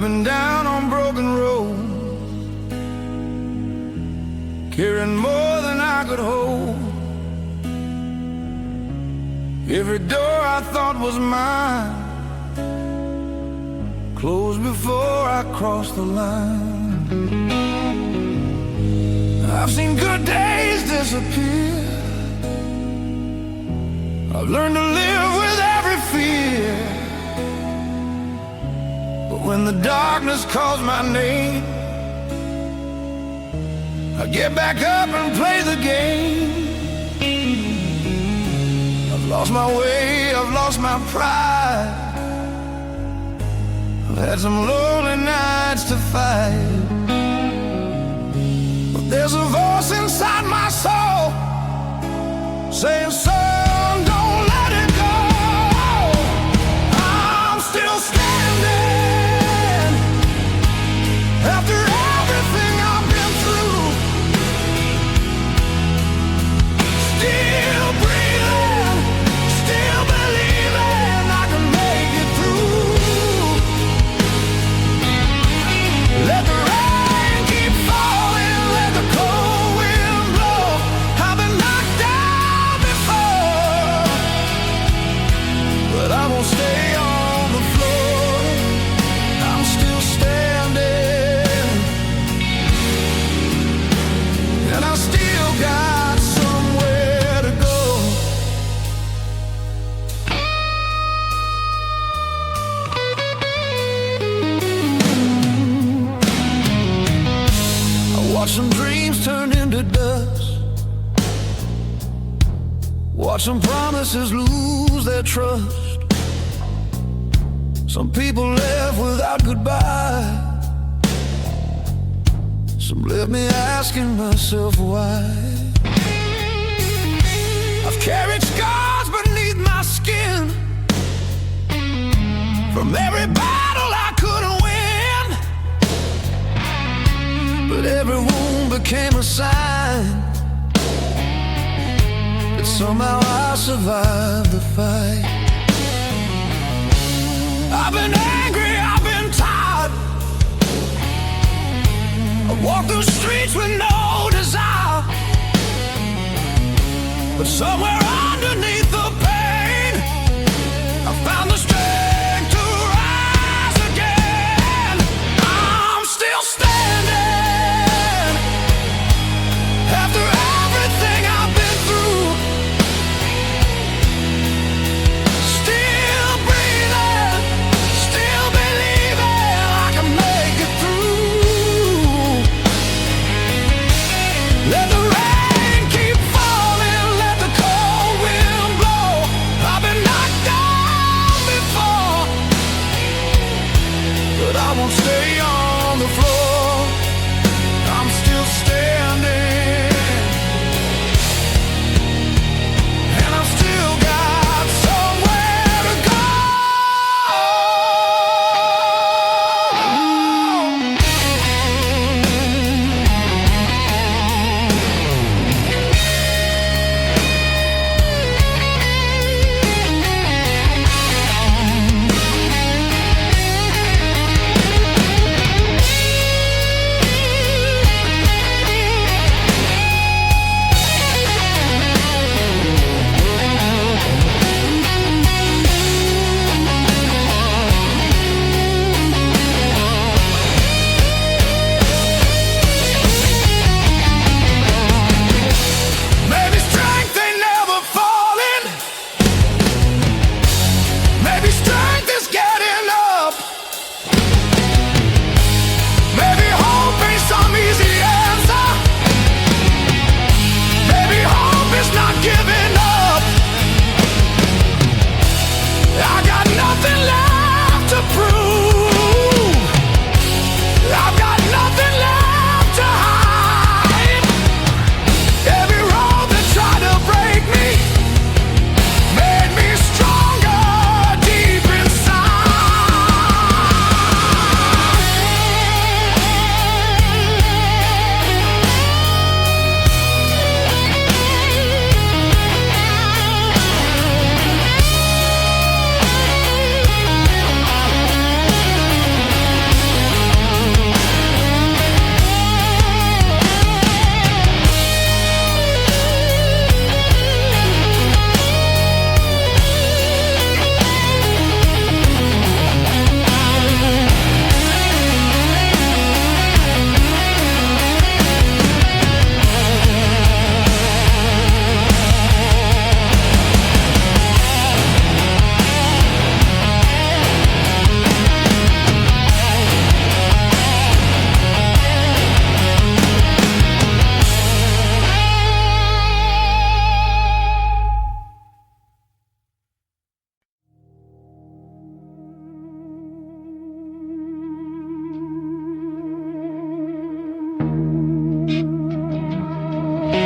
been down on broken roads, carrying more than I could hold. Every door I thought was mine closed before I crossed the line. I've seen good days disappear. I've learned to live with every fear. But when the darkness calls my name, I get back up and play the game. I've lost my way, I've lost my pride. I've had some lonely nights to fight. But there's a voice inside my soul saying, son, don't let it go. I'm still standing after everything I've been through. Still breathing, still believing I can make it through. Let the rain keep falling, let the cold wind blow. I've been knocked down before, but I won't stay on the floor. I'm still standing, and I still got somewhere to go. I watch some dreams turn into dust, watch some promises lose their trust. Some people left without goodbye, some left me asking myself why. I've carried scars beneath my skin from every battle I couldn't win, but every wound became a sign that somehow I survived the fight. I've been angry, I've been tired. I walk those streets with no desire, but somewhere underneath the pain, I found the strength to rise again. I'm still standing after everything I've been through. Still breathing, still believing I can make it through. Let the rain keep falling, let the cold wind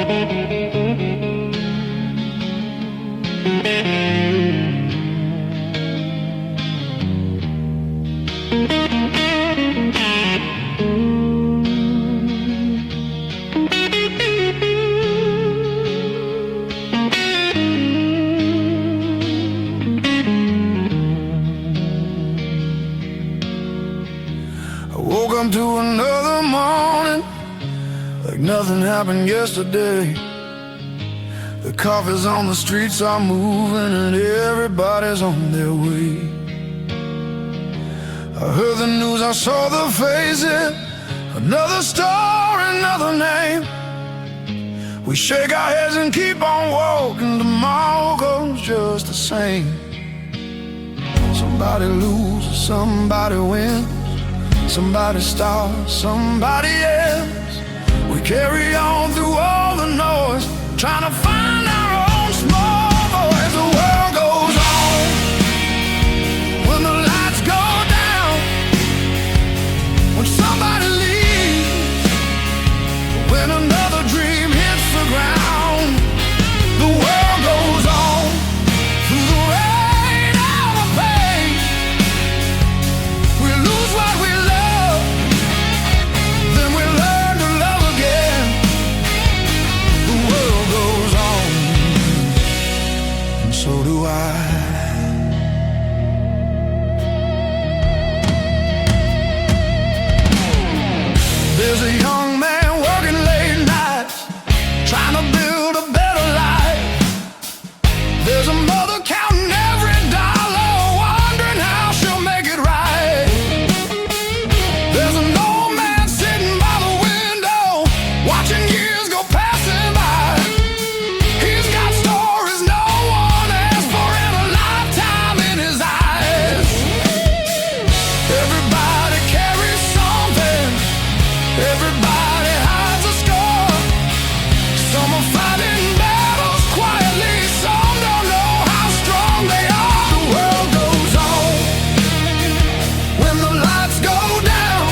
I woke up to another morning like nothing happened yesterday. The coffees on the streets are moving and everybody's on their way. I heard the news, I saw the faces, another story, another name. We shake our heads and keep on walking, tomorrow goes just the same. Somebody loses, somebody wins, somebody starts, somebody ends. We carry on through all the noise, trying to find our own small voice. The world goes on when the lights go down, when somebody leaves, when another dream hits the ground. The world goes on through the rain and the pain. We lose what we love, then we learn to love again. The world goes on, and so do I. There's a young man working late nights, trying to build a better life. There's a mother counting every dollar, wondering how she'll make it right. There's an old man sitting by the window, watching years go passing by. He's got stories no one asked for in a lifetime in his eyes. Everybody carries something, everybody hides a score. Some are fighting battles quietly, some don't know how strong they are. The world goes on when the lights go down,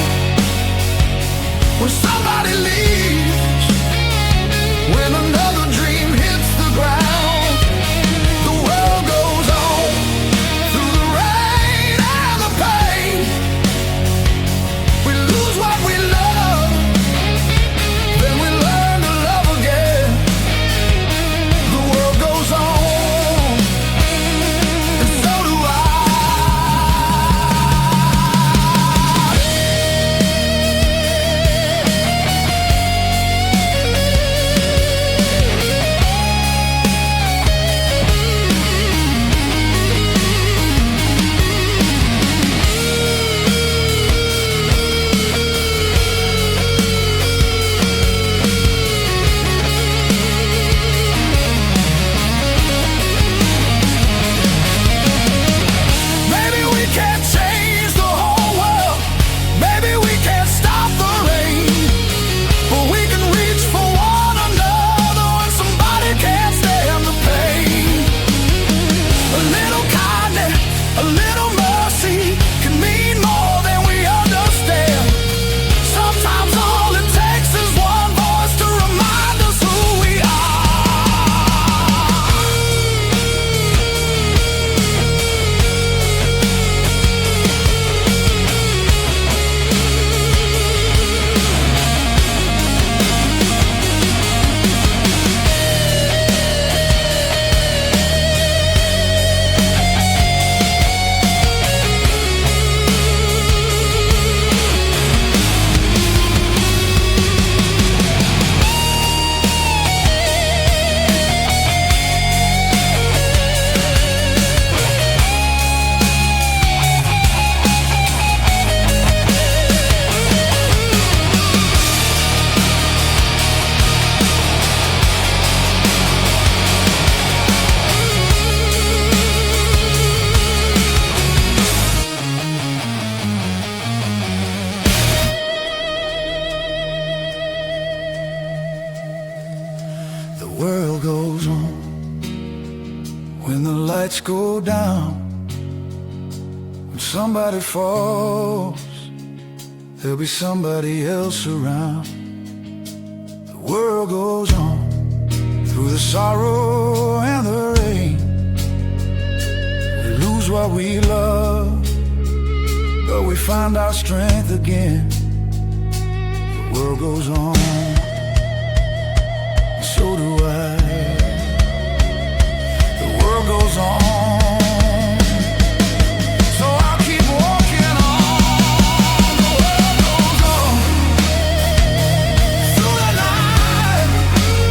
when somebody leaves, when another dream hits the ground. The world goes on through the rain and the pain. We lose what we love, then we learn to love again. The world goes on, and so do I. Maybe we can't change the whole world, maybe we can't stop the rain, but we can reach for one another when somebody can't stand the pain. A little kindness, a little mercy can mean more than we understand. Sometimes all it takes is one voice to remind us who we are. The world goes on when the lights go down, when somebody falls, there'll be somebody else around. The world goes on. through the sorrow and the rain. We lose what we love, but we find our strength again. The world goes on, so do I. The world goes on, so I'll keep walking on. The world goes on, through the night, through the pain.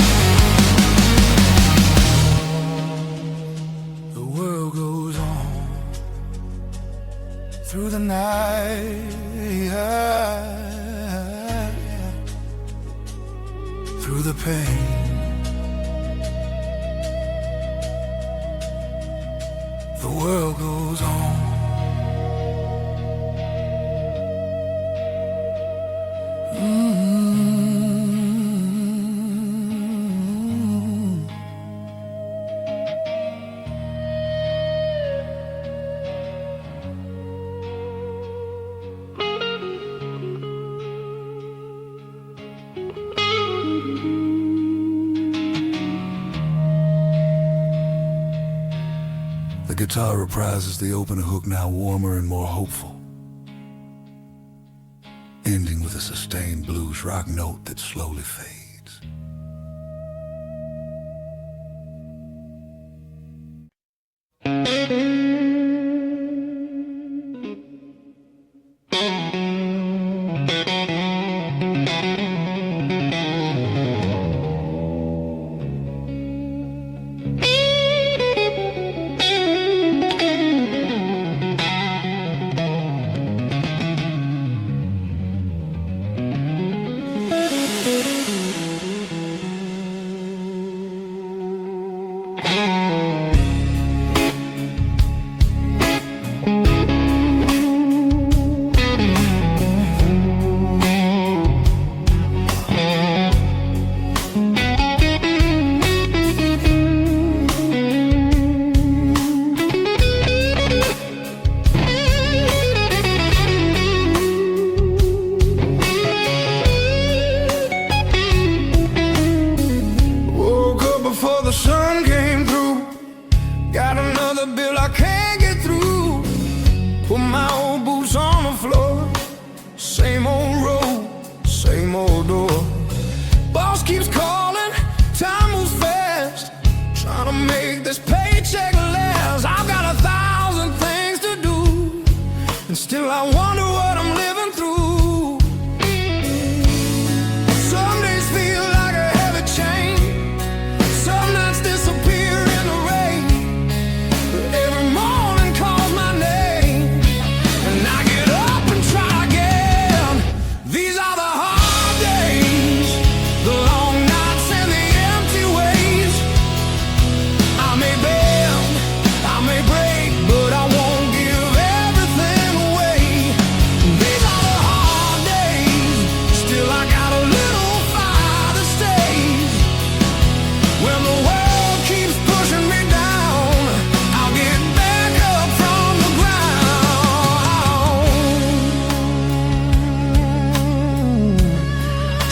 The world goes on. The world goes on, through the night, through the pain. The world goes on. The guitar reprises the opener hook, now warmer and more hopeful, ending with a sustained blues rock note that slowly fades. Before the sun came through, got another bill I can't get through. Put my old boots on the floor, same old road, same old door. Boss keeps calling, time moves fast, trying to make this paycheck last. I've got 1,000 things to do, and still I wonder what I'm living through. Some days feel like a heavy chain, some nights disappear in the rain, but every morning calls my name, and I get up and try again. These are the hard days, the long nights and the empty ways. I may bend, I may break, but I won't give everything away. These are the hard days, still I got a little fire that stays. When the world keeps pushing me down, I'll get back up from the ground.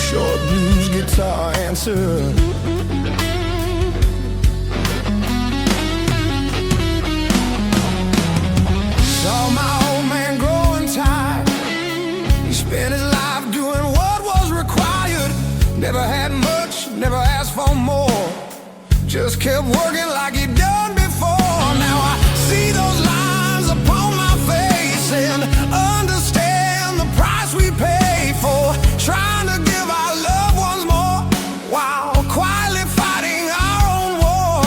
Short blues guitar answer. Saw my old man growing tired. He spent his life doing what was required. Never had much, never asked for more, just kept working like he'd done before. Now I see those lines upon my face and understand the price we pay for trying to give our loved ones more while quietly fighting our own war.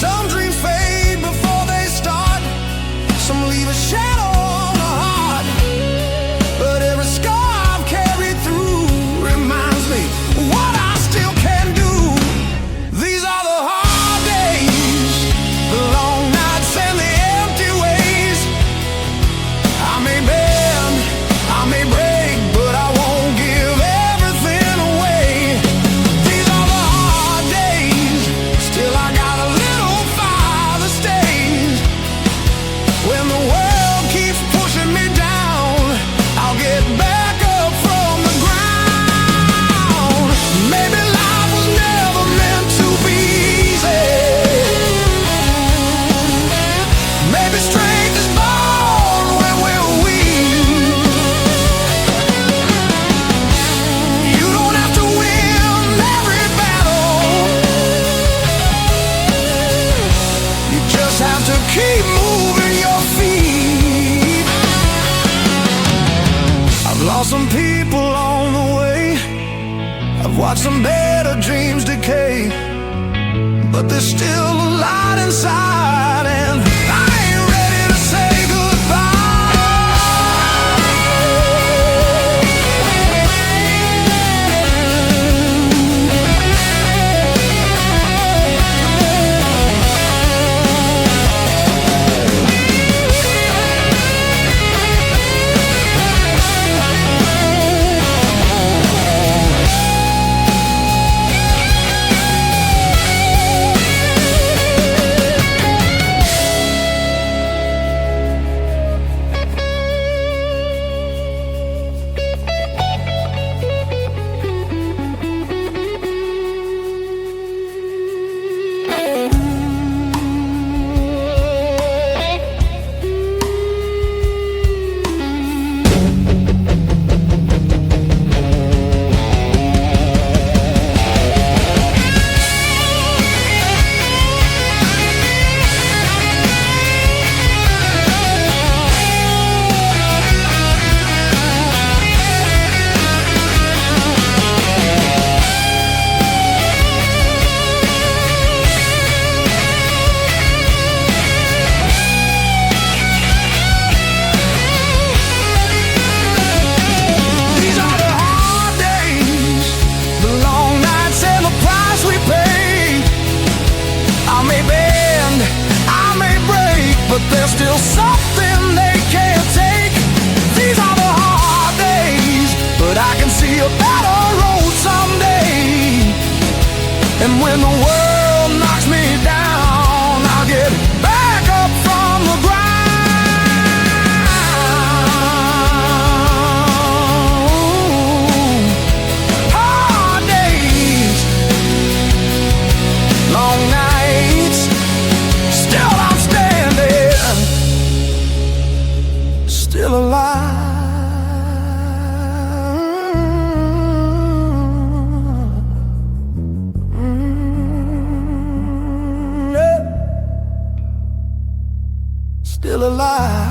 Some dreams fade before they start, some leave a shadow on the heart, but every scar I've carried through reminds me lost some people on the way. I've watched some better dreams decay, but there's still a light inside, and I ain't ready to say goodbye. But there's still something they can't take. These are the hard days, but I can see a better road someday. And when the world knocks me down, I'll get back up from the ground. Hard days, long nights, still I'm standing, still alive. Yeah. Still alive.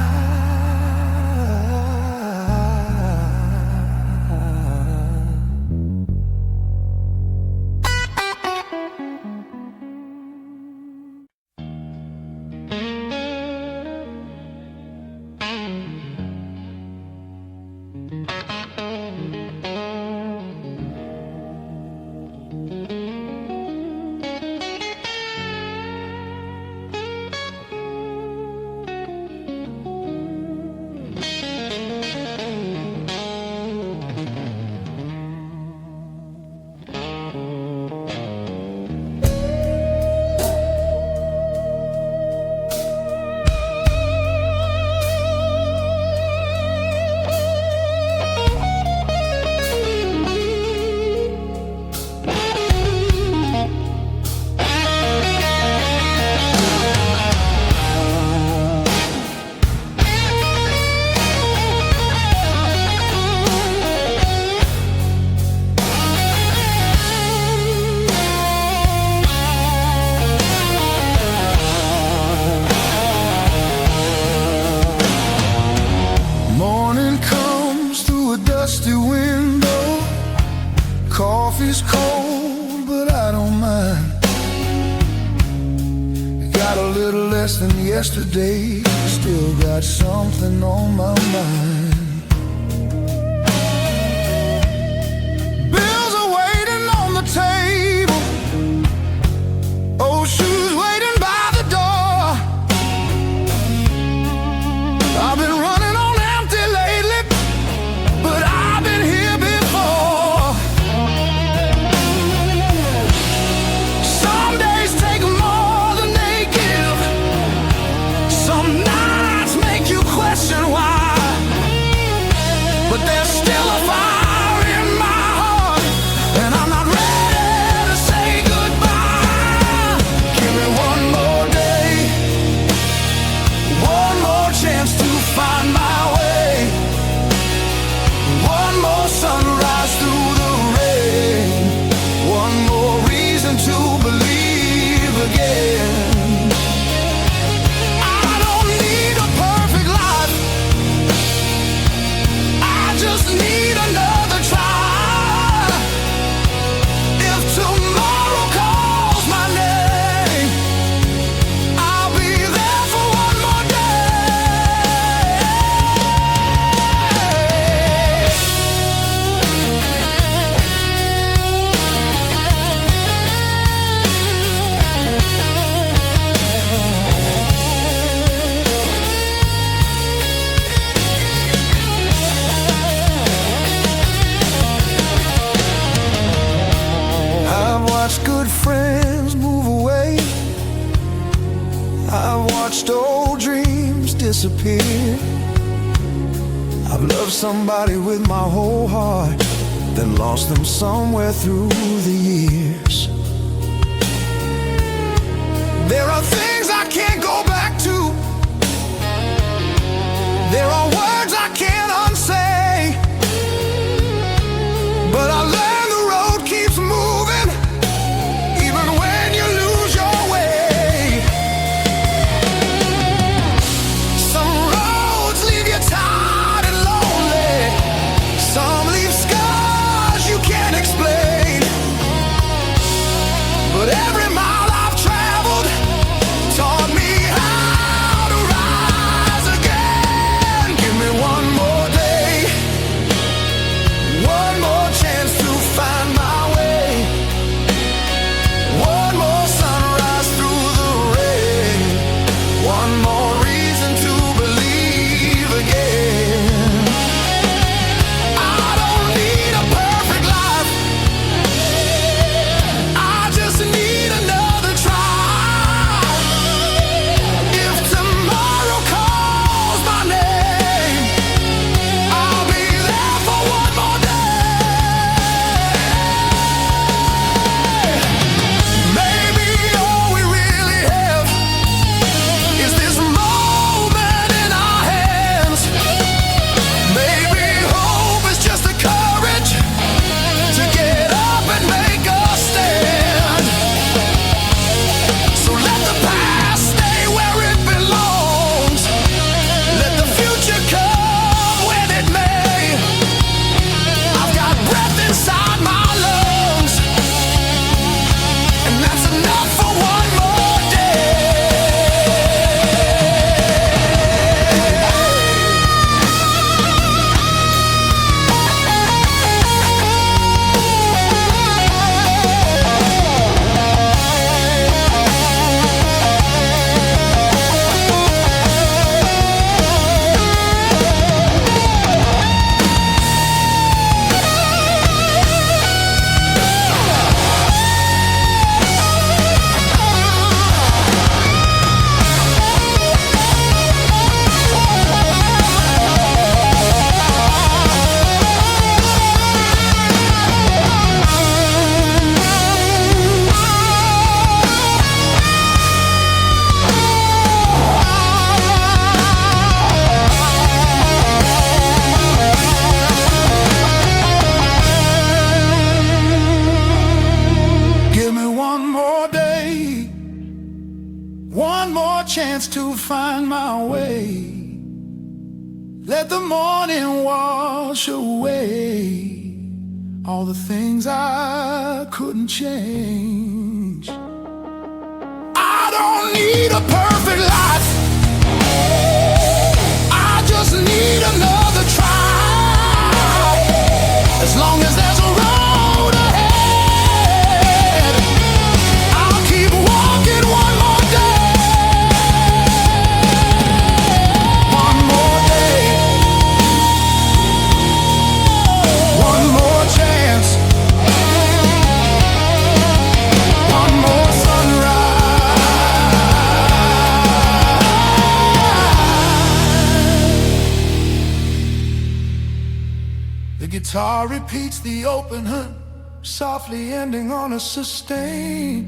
Dusty window, coffee's cold, but I don't mind. Got a little less than yesterday, still got something on my mind. Bills are waiting on the table, old shoes waiting by the door. I've been running on empty lately, but I've been here before. Some days take more than they give. Some nights make you question why. disappeared. I've loved somebody with my whole heart, then lost them somewhere through the years. There are things I can't go back to. There are words I can't unsay. But I learned the road keeps moving, even when you lose your way. Some roads leave you tired and lonely. Some leave scars you can't explain. But every mile I've traveled taught me how to rise again. Give me one more day, one more chance to find my way, one more sunrise through the rain, one more reason to believe again. I don't need a perfect life, I just need another try. If tomorrow calls my name, I'll be there for one more day. Maybe all we really have is this moment in our hands. Maybe hope is just the courage to get up and make a stand. So let the past stay where it belongs. Let the future come when it may. I've got breath inside my lungs, and that's enough for one more day. Give me one more day, one more chance to find my way. Let the morning wash away all the things I couldn't change. I don't need a perfect life, I just need another try. As long as there's a road ahead, I'll keep walking one more day. One more day, one more chance, one more sunrise. The guitar repeats the opener, softly ending on a sustain,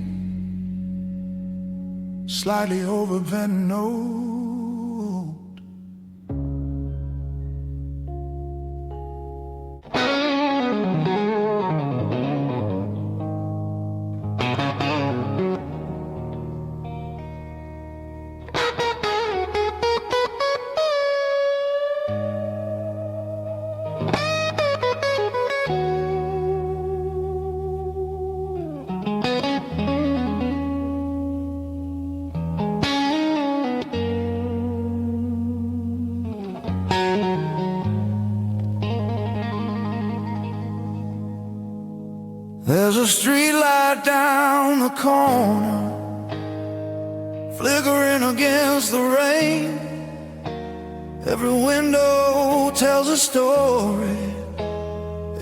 slightly overbent note. There's a street light down the corner, flickering against the rain. Every window tells a story,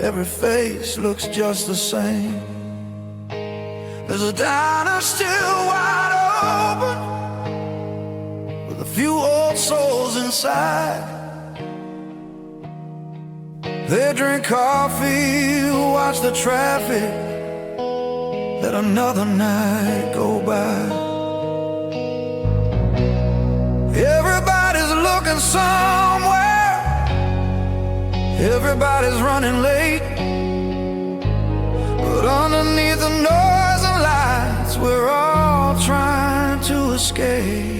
every face looks just the same. There's a diner still wide open, with a few old old souls inside. They drink coffee, watch the traffic, let another night go by. Everybody's looking somewhere, everybody's running late, but underneath the noise and lights, we're all trying to escape.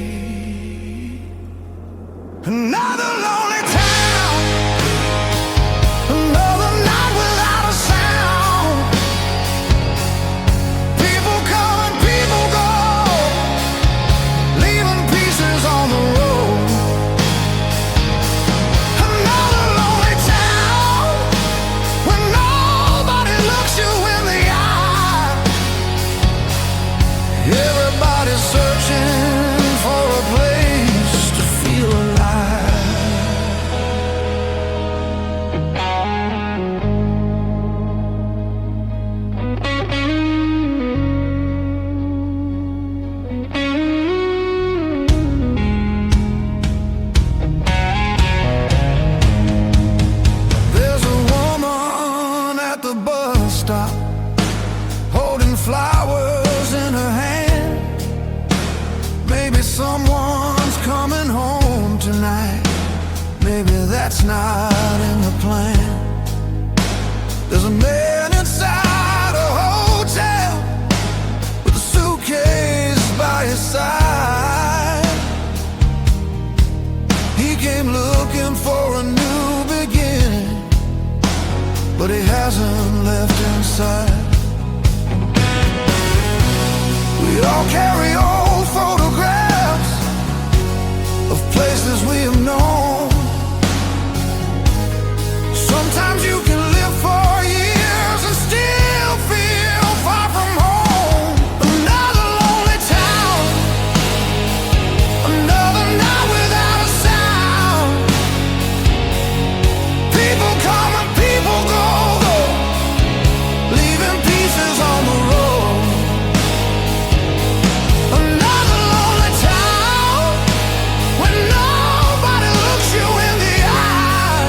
Another lonely town, another night without a sound. People come and people go, leaving pieces on the road. Another lonely town, when nobody looks you in the eye. Everybody's searching for a place to feel alive. There's a woman at the bus stop, holding flowers in her hand. Maybe someone's coming home tonight, maybe that's not in the plan. There's a man inside a hotel with a suitcase by his side. He came looking for a new beginning, but he hasn't left inside. We all carry old photographs of places we have known. Sometimes you can live for years and still feel far from home. Another lonely town, another night without a sound. People come and people go, leaving pieces on the road. Another lonely town, when nobody looks you in the eye.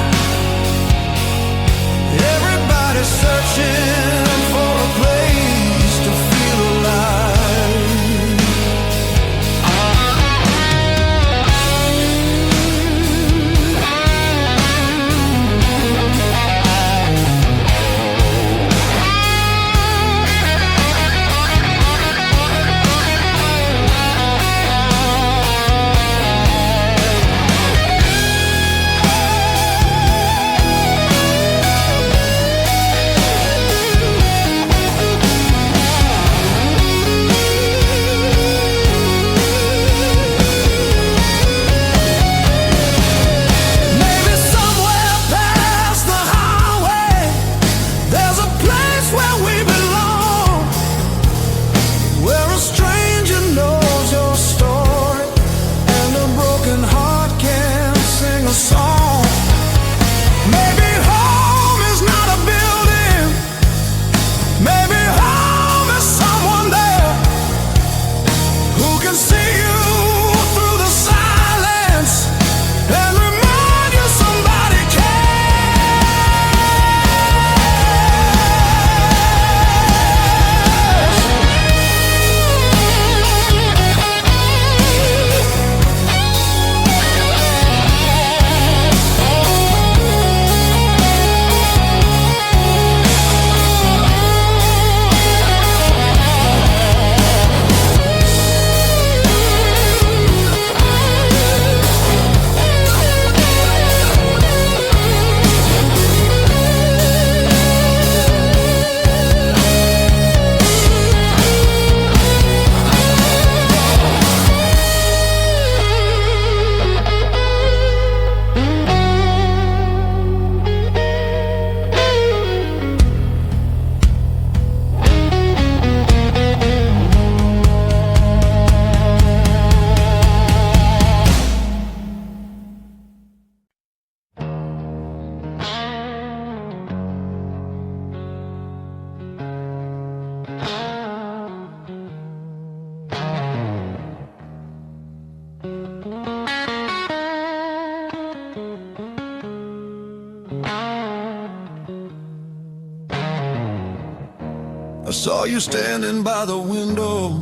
I saw you standing by the window,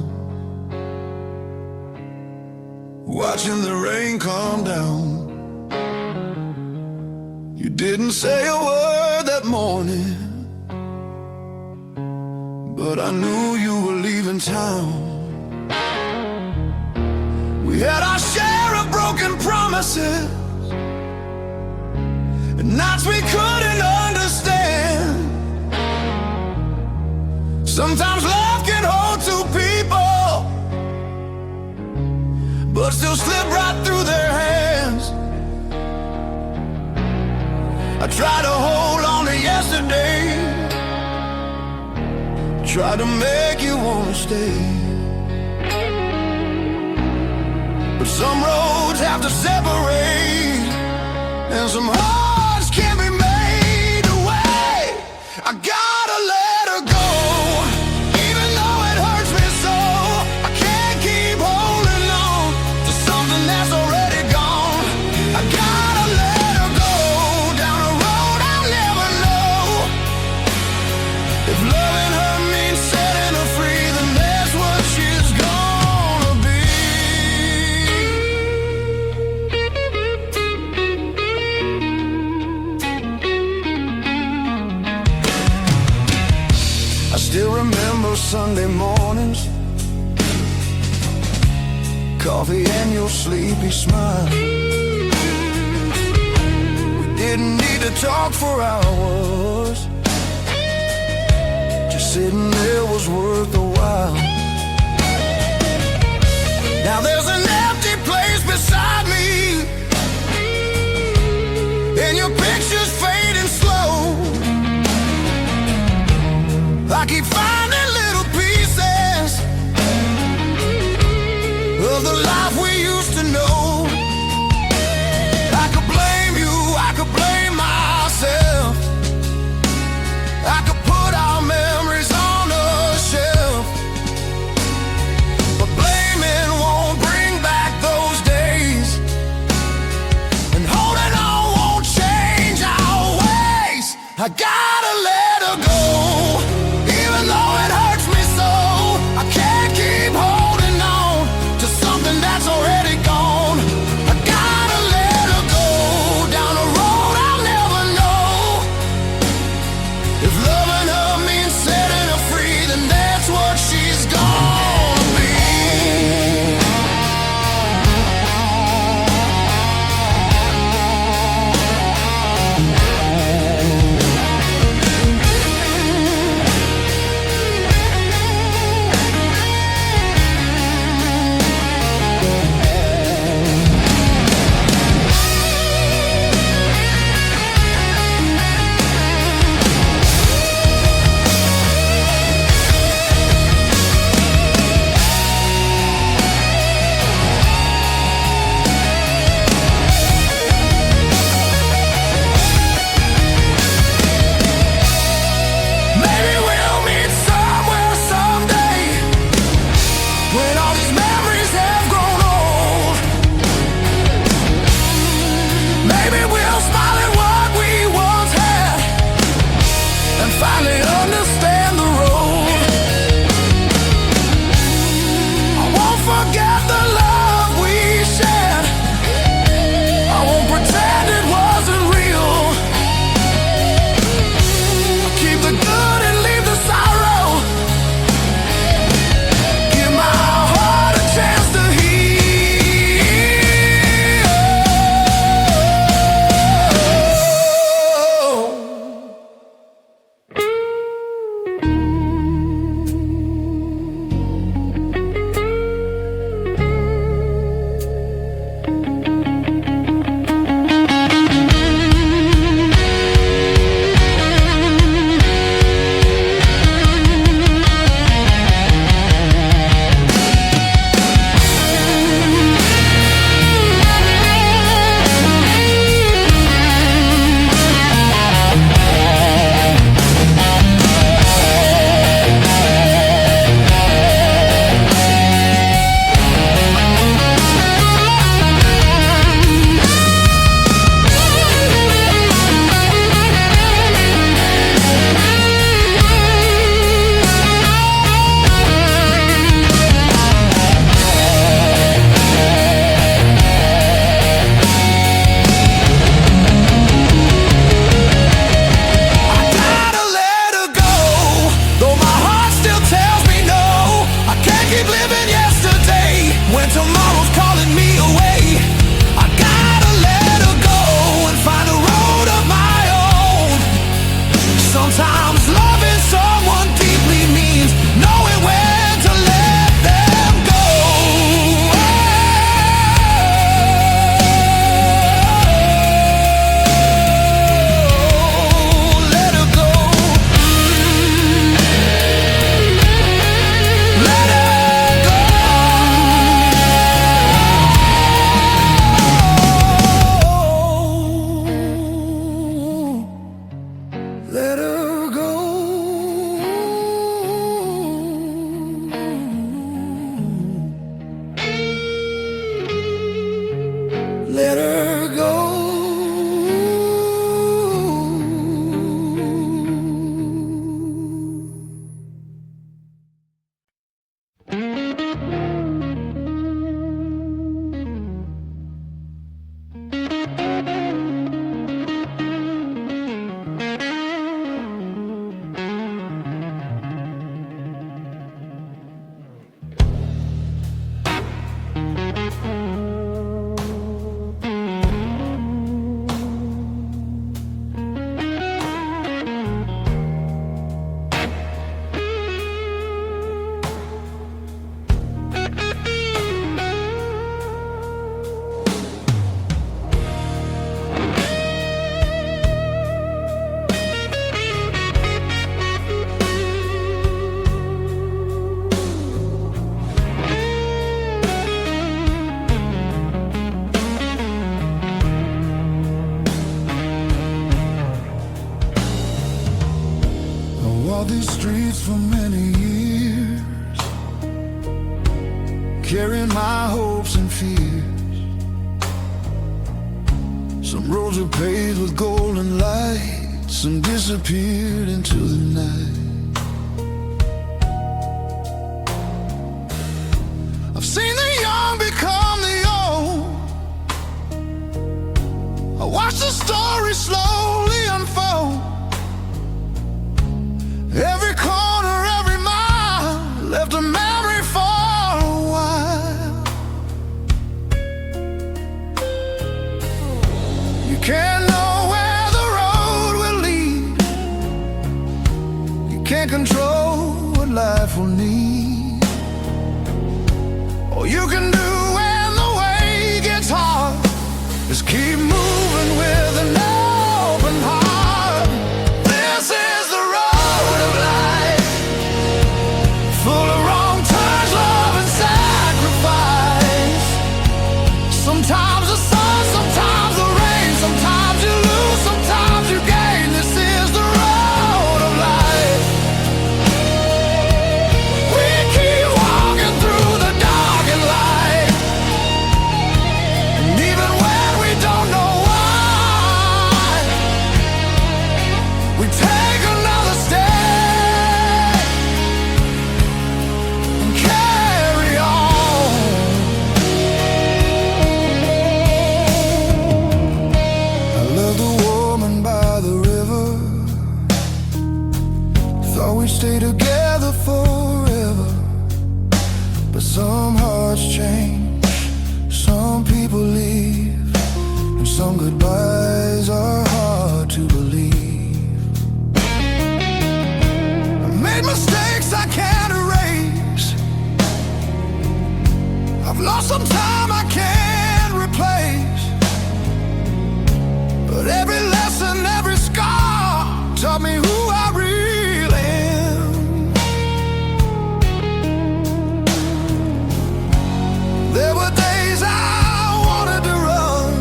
watching the rain come down. You didn't say a word that morning, but I knew you were leaving town. We had our share of broken promises and nights we couldn't understand. Sometimes love can hold two people, but still slip right through their hands. I try to hold on to yesterday, try to make you wanna stay, but some roads have to separate, and some hearts can't be made away. I gotta let her go, even though it hurts me so. I can't keep holding on to something that's already gone. I gotta let her go down a road I'll never know. If loving her means setting her free, then that's what she's gonna be. I still remember Sunday mornings, coffee and your sleepy smile. We didn't need to talk for hours, just sitting there was worth a while. Now there's an empty place beside me, and your picture's fading slow. I keep finding little pieces of the life we used to know. I could blame you, I could blame myself, I could put our memories on a shelf, but blaming won't bring back those days, and holding on won't change our ways. I gotta let her go, even though it hurts me so. I can't keep holding on to something that's already gone. I gotta let her go down a road I'll never know. If loving her means setting her free, then that's what she's gonna be. Maybe we'll meet somewhere someday, when all these memories have grown old. Maybe we'll smile at what we once had, and finally understand the road. I won't forget the love we shared, I won't pretend it wasn't real. I'll keep the good and leave the sorrow, give my heart a chance to heal. Sometimes loving someone deeply means knowing when to let them go. Let her go. Let her go. Let her go. Let her go. I walked these streets for many years, carrying my hopes and fears. Some roads were paved with golden lights, some disappeared into the night. I've seen the young become the old. I watched the story slowly unfold. Every corner, every mile left a memory for a while. You can't know where the road will lead. You can't control what life will need. All you can do when the way gets hard is keep moving with an open heart. This is the road of life, full of wrong turns, love and sacrifice. Sometimes the sun, sometimes the rain, sometimes you lose, sometimes you gain. This is the road of life. We keep walking through the dark and light, and even when we don't know why, we take another step and carry on. I love the woman by the river. Thought we'd stay together forever, but some hearts change, some people leave, and some goodbyes are hard to believe. I made mistakes I can't erase. I've lost some time I can't replace. But every lesson, every scar taught me who I really am. There were days I wanted to run.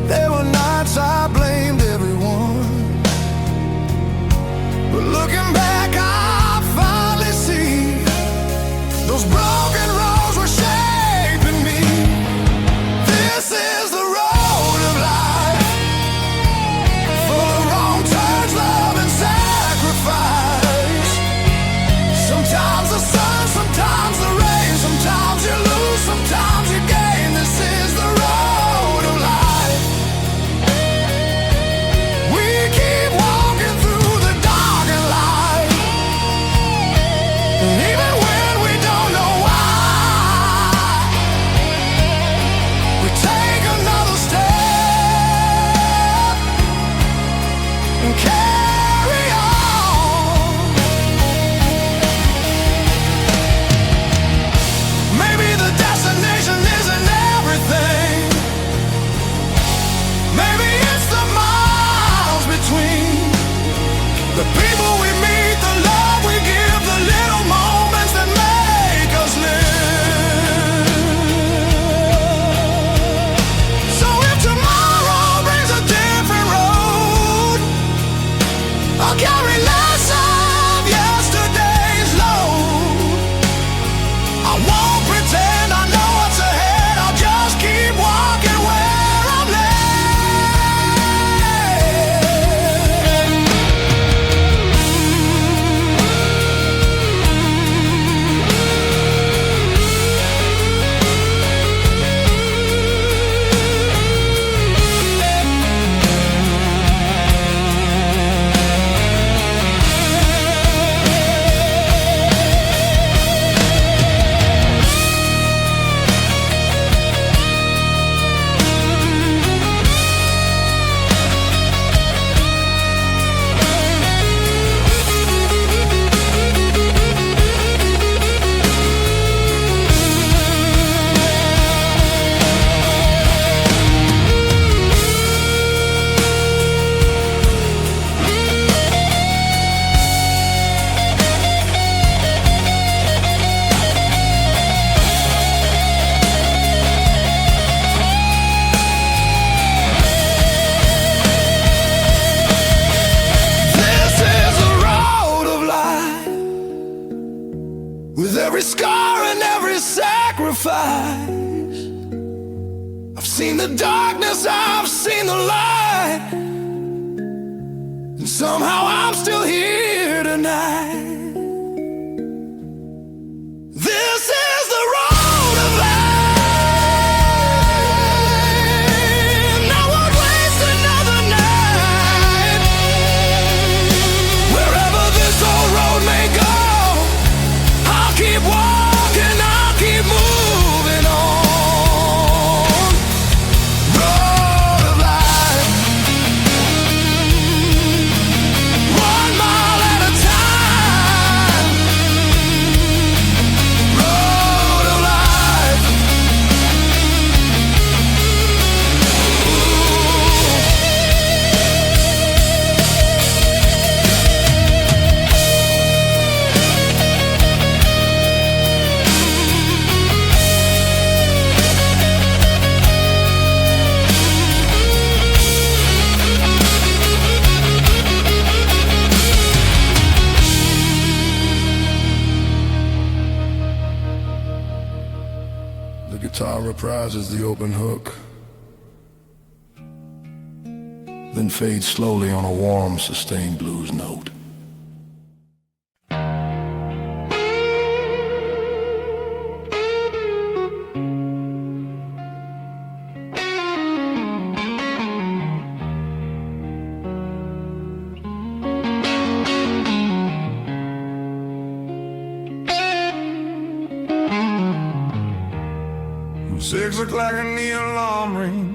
There were nights I blamed everyone. But look at eyes. I've seen the darkness, I've seen the light, and somehow I'm still here tonight. This is the road of life. I won't waste another night. Wherever this old road may go, I'll keep walking, I'll keep moving on. Road of life, 1 mile at a time. Road of life. The guitar reprises the open hook, then fades slowly on a warm, sustained blues note. Six o'clock and the alarm ring.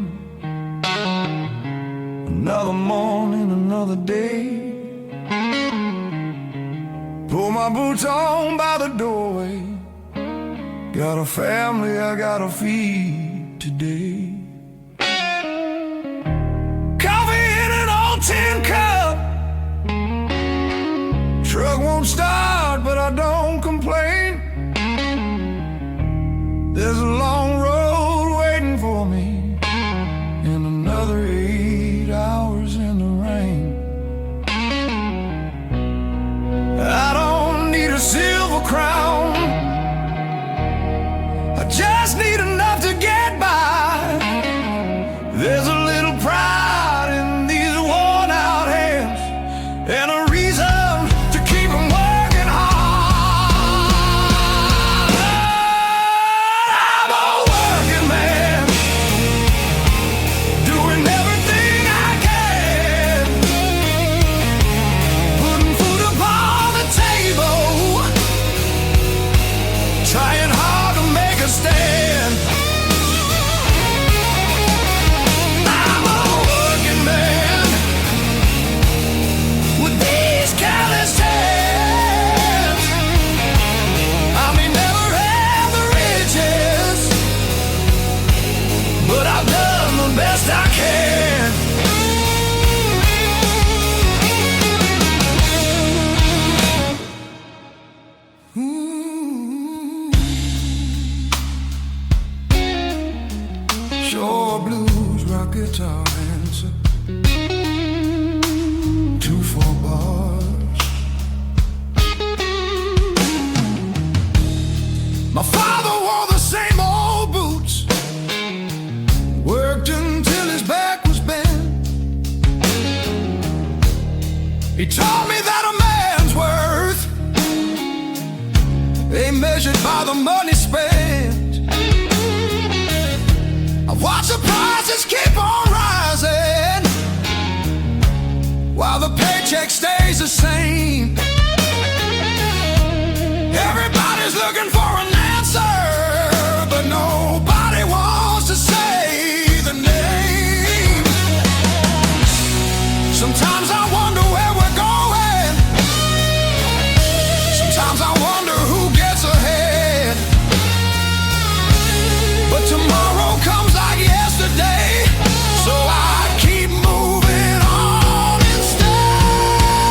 Another morning, another day. Pull my boots on by the doorway. Got a family I gotta feed today. Coffee in an old tin cup. Truck won't start, but I don't complain. There's a long road waiting for me, and another 8 hours in the rain. I don't need a silver crown, I just need enough to get by. There's a little pride in these worn out hands, and a reason to keep 'em working hard. I'm a working man, doing everything I can, putting food upon the table, trying hard to make a stand. I'm a working man with these callous hands. I may never have the riches, but I've done the best I can. Sure blues, rock guitar, answer 2/4 bars. My father wore the same old boots, worked until his back was bent. He taught me that a man's worth ain't measured by the money spent. I watch the prices keep on rising while the paycheck stays the same. Everybody's looking for an answer, but nobody wants to say the name. Sometimes I wonder where we're going. Sometimes I wonder who gets ahead. But tomorrow comes like yesterday, so I keep moving on instead.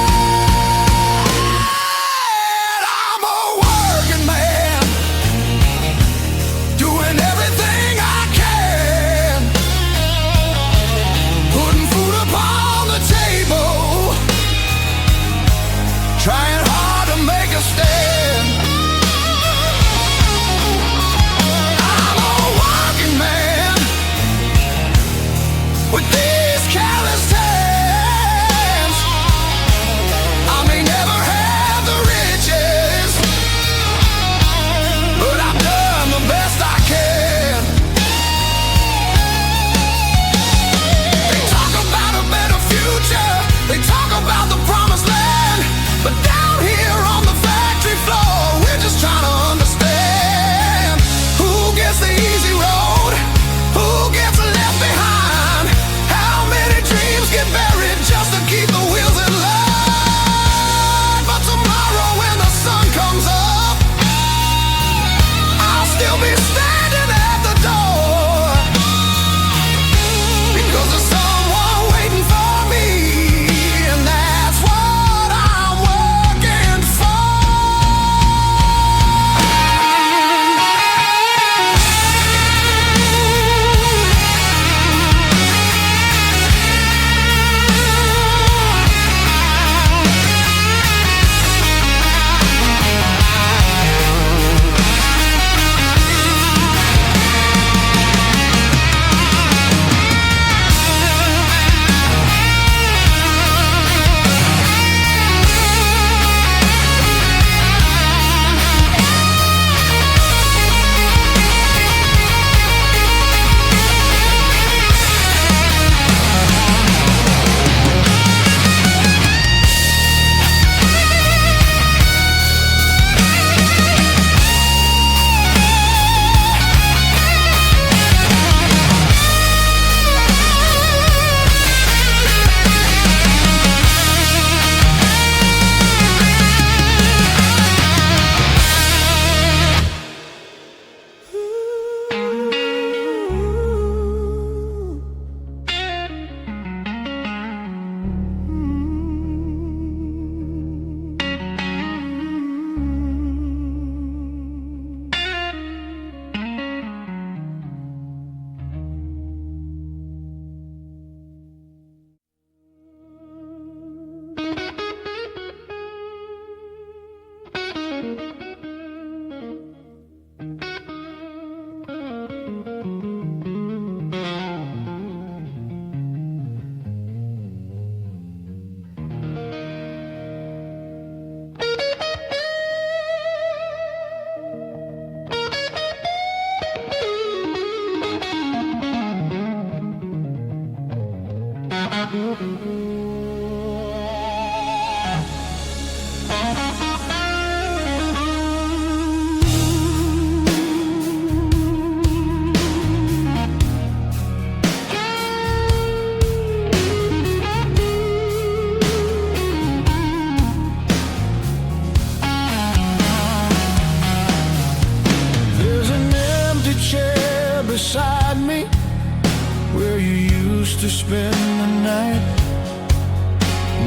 used to spend the night.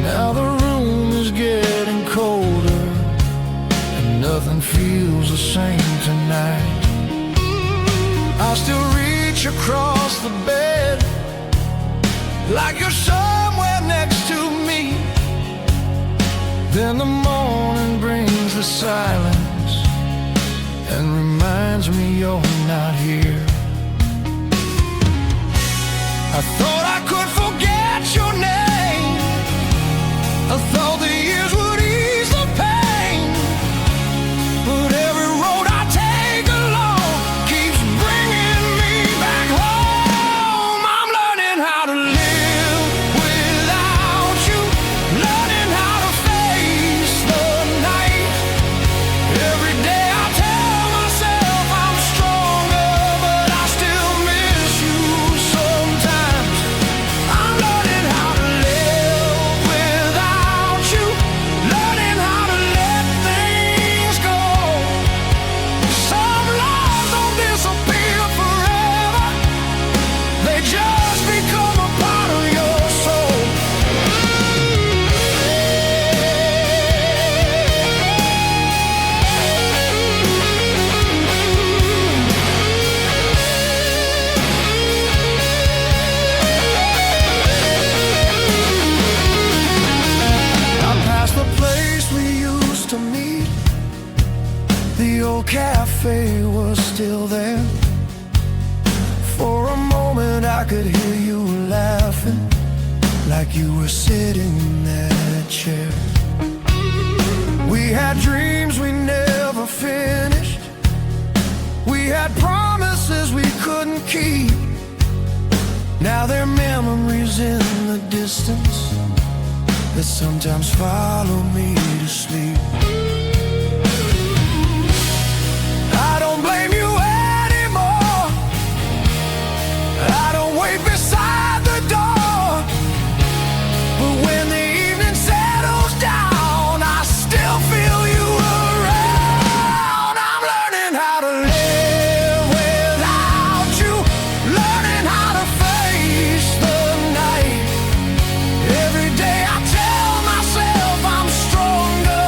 Now the room is getting colder, and nothing feels the same tonight. I still reach across the bed like you're somewhere next to me. Then the morning brings the silence and reminds me you're not here. I thought I could forget your name. I thought the years would ease the pain, but every road I take along keeps bringing me back home. I'm learning how to live without you, learning how to face the night. Every day I tell myself I'm stronger, but I still miss you sometimes. I'm learning how to live without you, learning how to let things go. Some loves don't disappear forever, they just become a part of your soul. I passed the place we used to meet. The old cafe was still there. For a moment I could hear you laughing, like you were sitting in that chair. We had dreams we never finished. We had promises we couldn't keep. Now they're memories in the distance that sometimes follow me to sleep. I don't blame you anymore. I don't wait beside the door. But when the evening settles down, I still feel you around. I'm learning how to live without you, learning how to face the night. Every day I tell myself I'm stronger,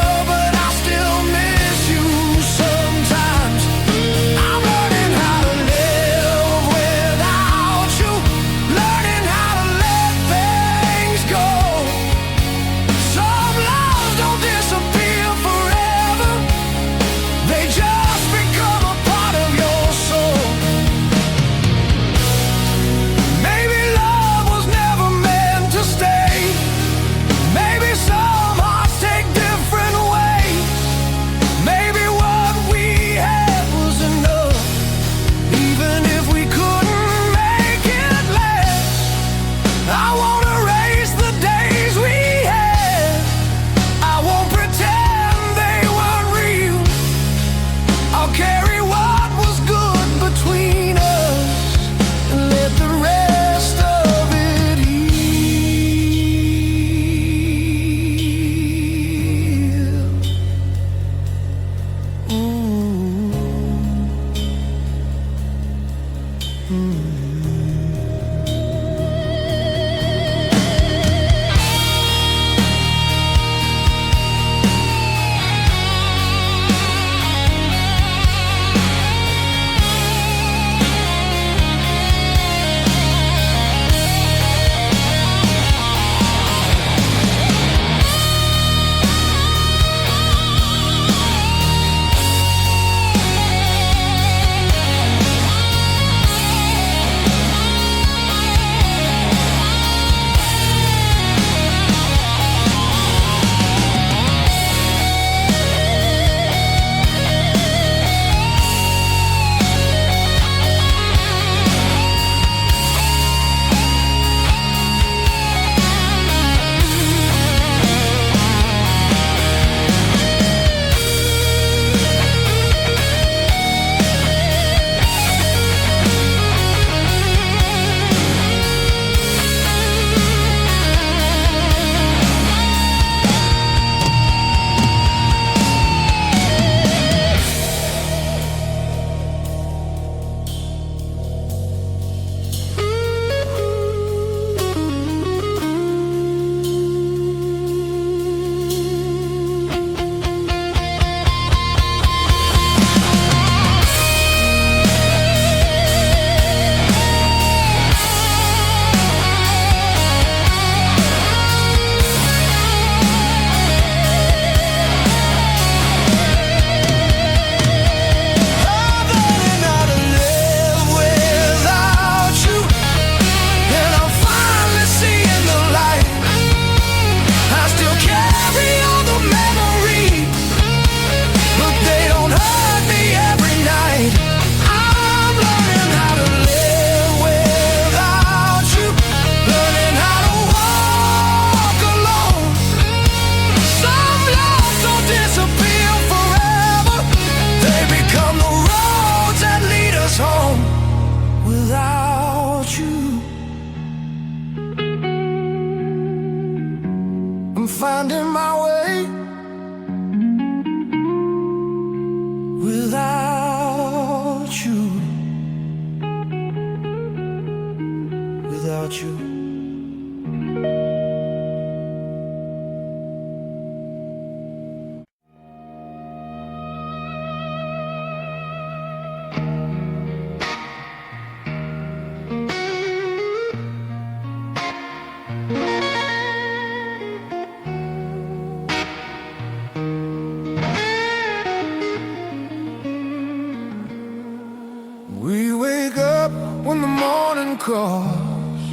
across,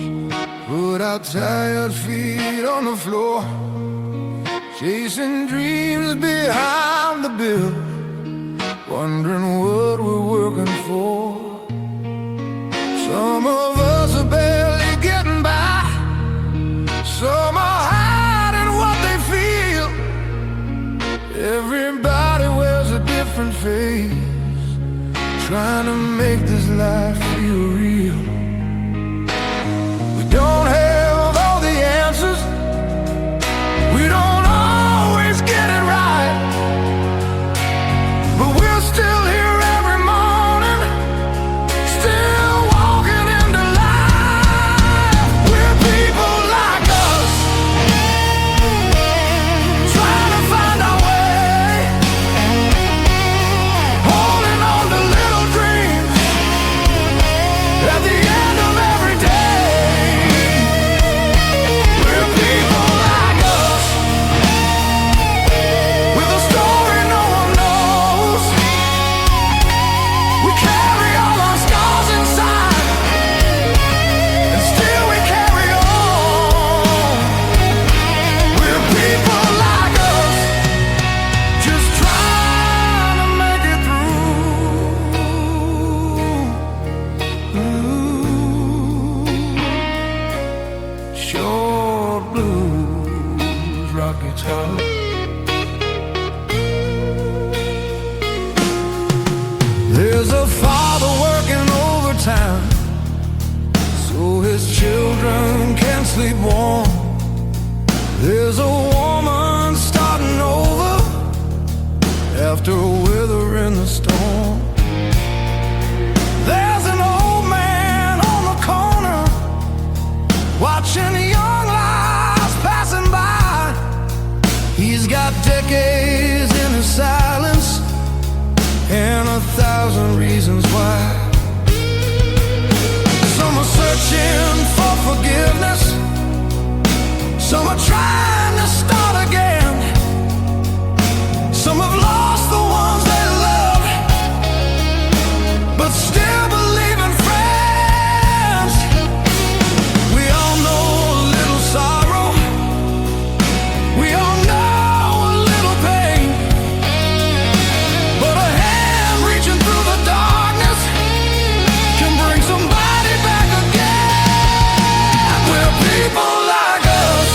put our tired feet on the floor, chasing dreams behind the bill, wondering what we're working for. Some of us are barely getting by, some are hiding what they feel. Everybody wears a different face, trying to make this life feel real. We don't have all the answers, we don't always get it right, but we're still here every morning, still walking into life. We're people like us, trying to find our way, holding on to little dreams at the end of every day. We're people like us, with a story no one knows. We carry all our scars inside, and still we carry on. We're people like us, just trying to make it through. Short blues, rock guitar. There's a father working overtime so his children can sleep warm. There's a woman starting over after weathering the storm. There's an old man on the corner watching young lives passing by. He's got decades in his silence and 1,000 reasons why. Some are searching for forgiveness, some are trying to start again, some have lost the ones they love, but still believe in friends. We all know a little sorrow, we all know a little pain, but a hand reaching through the darkness can bring somebody back again. We're people like us,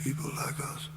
people like us.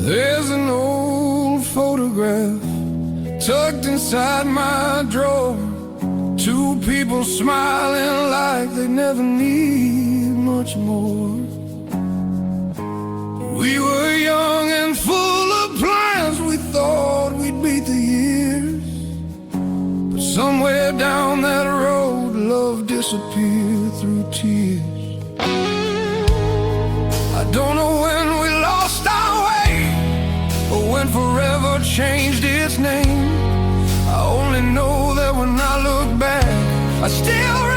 There's an old photograph tucked inside my drawer. Two people smiling like they never need much more. We were young and full of plans. We thought we'd beat the years, but somewhere down that road, love disappeared through tears. I don't know when we lost our way, or when forever changed its name. I only know that when I look back, I still